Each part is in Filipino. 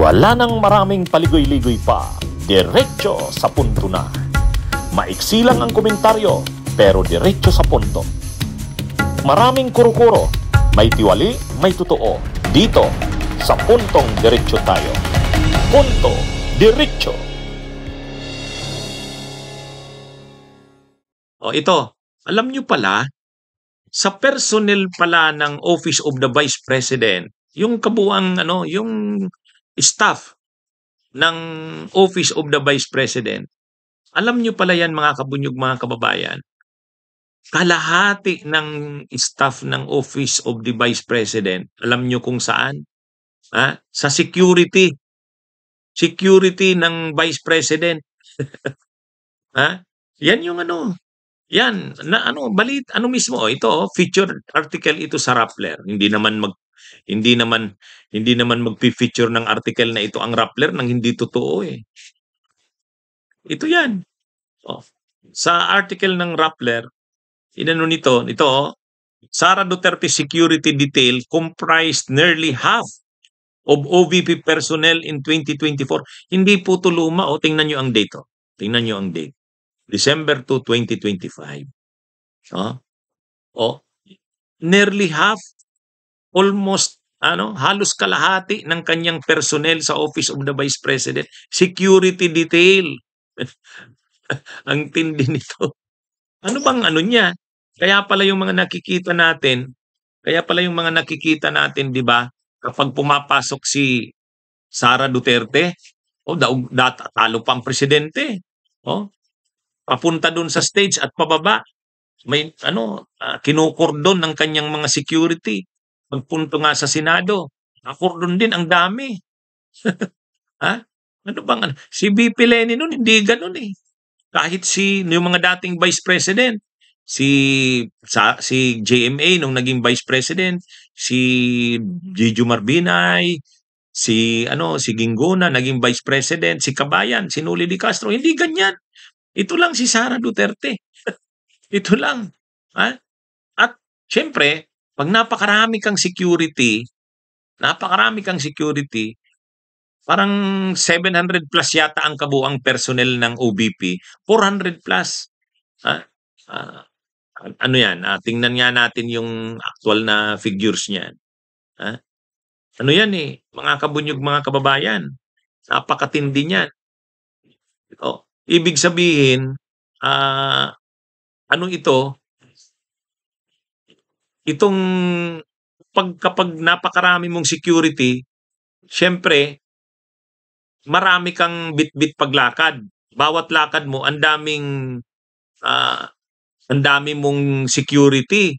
Wala nang maraming paligoy-ligoy pa, diretso sa punto na. Maiksi lang ang komentaryo, pero diretso sa punto. Maraming kuro-kuro, may tiwali, may totoo. Dito, sa puntong diretso tayo. Punto diretso. O ito, alam nyo pala, sa personnel pala ng Office of the Vice President, yung kabuang yung staff ng Office of the Vice President, alam nyo pala yan mga kabunyog, mga kababayan, kalahati ng staff ng Office of the Vice President, alam nyo kung saan? Sa security. Security ng Vice President. Yan yung yan na mismo ito, featured article ito sa Rappler. Hindi naman magpi-feature ng article na ito ang Rappler nang hindi totoo eh. Ito yan. Sa article ng Rappler, nito, Sara Duterte security detail comprised nearly half of OVP personnel in 2024. Hindi po tuluma tingnan niyo ang date. Tingnan niyo ang date. December 2, 2025. Nearly half, almost halos kalahati ng kanyang personnel sa Office of the Vice President, security detail. Ang tindi nito. Ano bang niya? Kaya pala yung mga nakikita natin, di ba? Kapag pumapasok si Sara Duterte, talo pa ang presidente. Papunta doon sa stage at pababa, may kinukordon ng kanyang mga security. Pagpunto nga sa Senado, nakordon din, ang dami. Si VP Leni noon hindi ganoon eh. Kahit yung mga dating Vice President, si JMA nung naging Vice President, si Gigi Marbinay, si Ginggona naging Vice President, si Kabayan, si Noli Di Castro, hindi ganyan. Ito lang si Sara Duterte. Ito lang. At syempre, pag napakarami kang security, parang 700 plus yata ang kabuang personnel ng OBP, 400 plus. Yan? Tingnan nga natin yung actual na figures niyan. Yan eh, mga kabunyog, mga kababayan. Napakatindi niyan. Ibig sabihin, itong kapag napakarami mong security, syempre, marami kang bit-bit paglakad. Bawat lakad mo, ang dami mong security.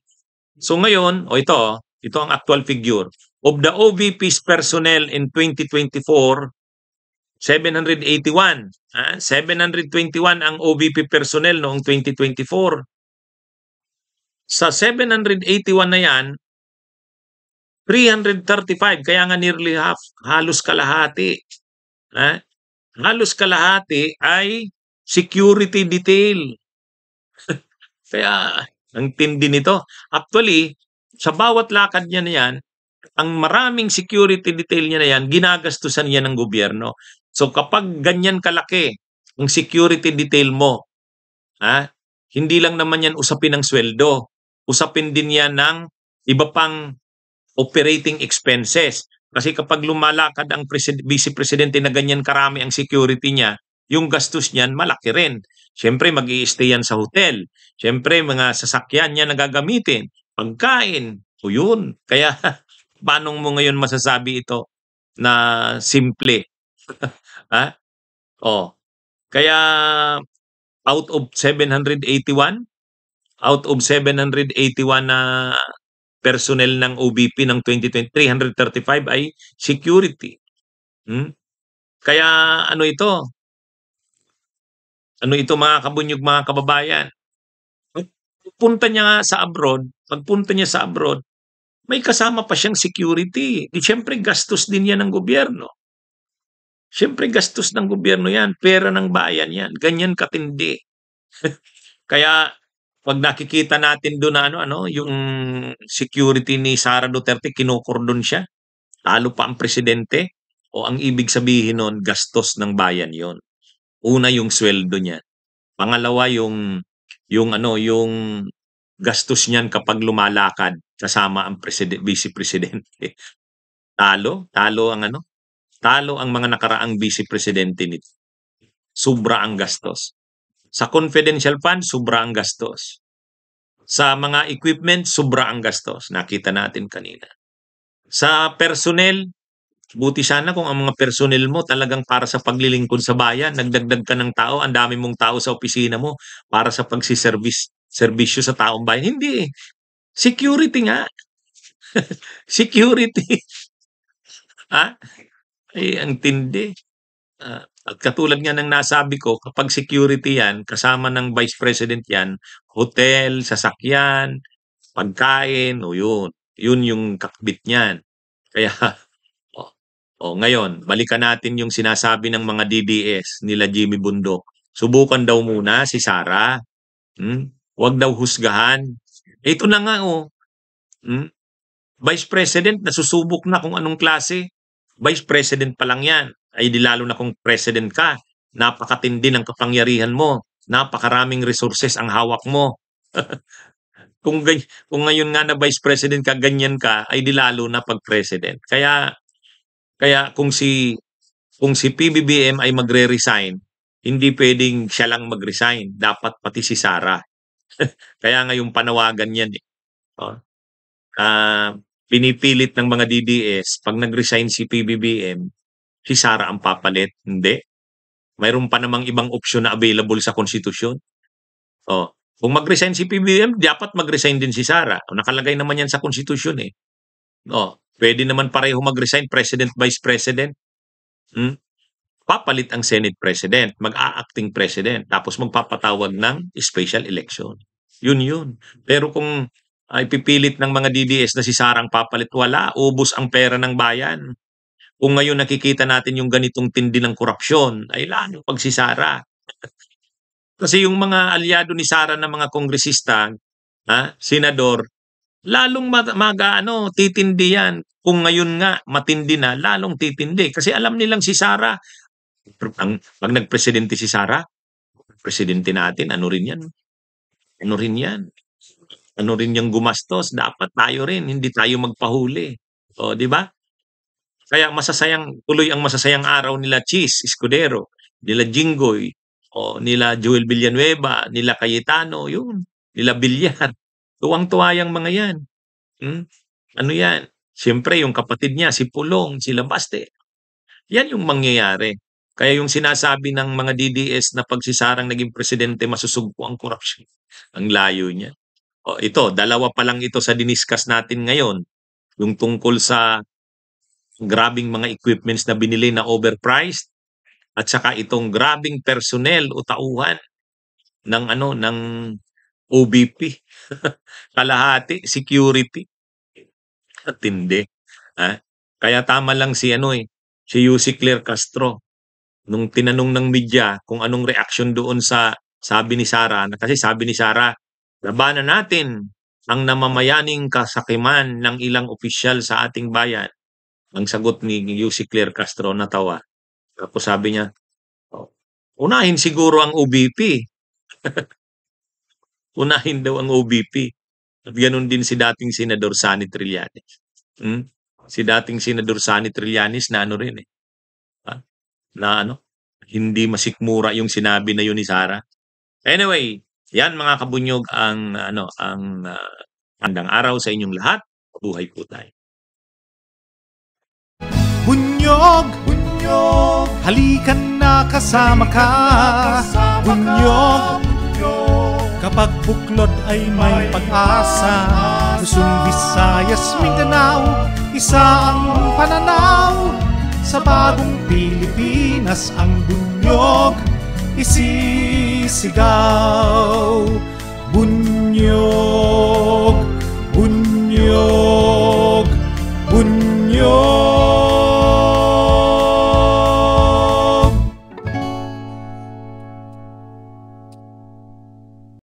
So ngayon, ito ang actual figure. Of the OVP's personnel in 2024, 781. 721 ang OVP personnel noong 2024. Sa 781 na yan, 335, kaya nga nearly half, halos kalahati. Halos kalahati ay security detail. Kaya, ang tindi nito. Actually, sa bawat lakad niya na yan, ang maraming security detail niya na yan, ginagastusan niya ng gobyerno. So kapag ganyan kalaki ang security detail mo, hindi lang naman yan usapin ng sweldo. Usapin din yan ng iba pang operating expenses. Kasi kapag lumalakad ang vice presidente na ganyan karami ang security niya, yung gastos niyan malaki rin. Siyempre mag-i-stay yan sa hotel. Siyempre mga sasakyan niya na gagamitin. Pagkain. O yun. Kaya paano mo ngayon masasabi ito na simple? Kaya out of 781 na personnel ng OBP ng 2020, 335 ay security. Kaya ito mga kabunyog, mga kababayan, pagpunta niya sa abroad, may kasama pa siyang security. Siyempre gastos din yan ng gobyerno. Yan, pera ng bayan yan. Ganyan katindi. Kaya pag nakikita natin doon yung security ni Sara Duterte, kinukordon siya. Talo pa ang presidente. O ang ibig sabihin nun, gastos ng bayan yon. Una yung sweldo niya. Pangalawa yung gastos niyan kapag lumalakad kasama ang vice presidente. Talo ang mga nakaraang vice presidente nito. Sobra ang gastos. Sa confidential fund, sobra ang gastos. Sa mga equipment, sobra ang gastos. Nakita natin kanina. Sa personnel, buti sana kung ang mga personnel mo talagang para sa paglilingkod sa bayan, nagdagdag ka ng tao, ang dami mong tao sa opisina mo para sa serbisyo sa taong bayan. Hindi eh. Security nga. Security. Ha? Ay, ang tindi. At katulad nga ng nasabi ko, kapag security yan, kasama ng Vice President yan, hotel, sasakyan, pagkain, o yun. Yun yung kakbit niyan. Kaya, ngayon, balikan natin yung sinasabi ng mga DDS nila Jimmy Bundok. Subukan daw muna si Sara. Huwag daw husgahan. Ito na nga, Vice President, nasusubok na kung anong klase. Vice President pa lang yan. Ay di lalo na kung President ka. Napakatindi ng kapangyarihan mo. Napakaraming resources ang hawak mo. Kung ngayon nga na Vice President ka, ganyan ka, ay di lalo na pag President. Kaya kung si PBBM ay magre-resign, hindi pwedeng siya lang mag-resign. Dapat pati si Sara. Kaya nga yung panawagan yan eh. Pinipilit ng mga DDS, pag nag-resign si PBBM, si Sara ang papalit. Hindi. Mayroon pa namang ibang opsyon na available sa konstitusyon. Kung mag-resign si PBBM, dapat mag-resign din si Sara. Nakalagay naman yan sa konstitusyon eh. Pwede naman pareho mag-resign, President, Vice President. Papalit ang Senate President, mag-a-acting President, tapos magpapatawag ng special election. Yun. Pero kung ay pipilit ng mga DDS na si Sara ang papalit, wala, ubos ang pera ng bayan. Kung ngayon nakikita natin yung ganitong tindi ng korupsyon, ay lalo pag si Sara. Kasi yung mga alyado ni Sara na mga kongresista, senador, lalong titindi yan. Kung ngayon nga matindi na, lalong titindi. Kasi alam nilang si Sara, pag nagpresidente si Sara, presidente natin, ano rin yan? Ano rin yung gumastos? Dapat tayo rin, hindi tayo magpahuli. Di ba? Kaya tuloy ang masasayang araw nila Cheese Escudero, nila Jinggoy, nila Joel Villanueva, nila Cayetano, nila Villar. Tuwang-tuwa yung mga yan. Ano yan? Siyempre, yung kapatid niya, si Pulong, si Labaste. Yan yung mangyayari. Kaya yung sinasabi ng mga DDS na pag si Sarang naging presidente, masusugpo ang korupsyon. Ang layo niya. Ito, dalawa pa lang ito sa diniskas natin ngayon. Yung tungkol sa grabing mga equipments na binili na overpriced at saka itong grabing personnel o tauhan ng OBP. Kalahati, security. At hindi. Kaya tama lang si Yussi Claire Castro nung tinanong ng media kung anong reaction doon sa sabi ni Sara, kasi sabi ni Sara, labanan natin ang namamayaning kasakiman ng ilang opisyal sa ating bayan. Ang sagot ni Yussi Claire Castro, natawa. Tapos sabi niya, unahin siguro ang OBP. Unahin daw ang OBP. At ganun din si dating Senador Sani Trillanes. Si dating Senador Sani Trillanes na hindi masikmura yung sinabi na yun ni Sara. Anyway, yan mga kabunyog ang magandang araw sa inyong lahat. Buhay po tayo. Bunyog, halikan na kasama ka. Bunyog, kapag buklod ay may pag-asa. Luzon, Visayas, Mindanao, isa ang pananaw. Sa bagong Pilipinas ang bunyog isisigaw. Bunyog.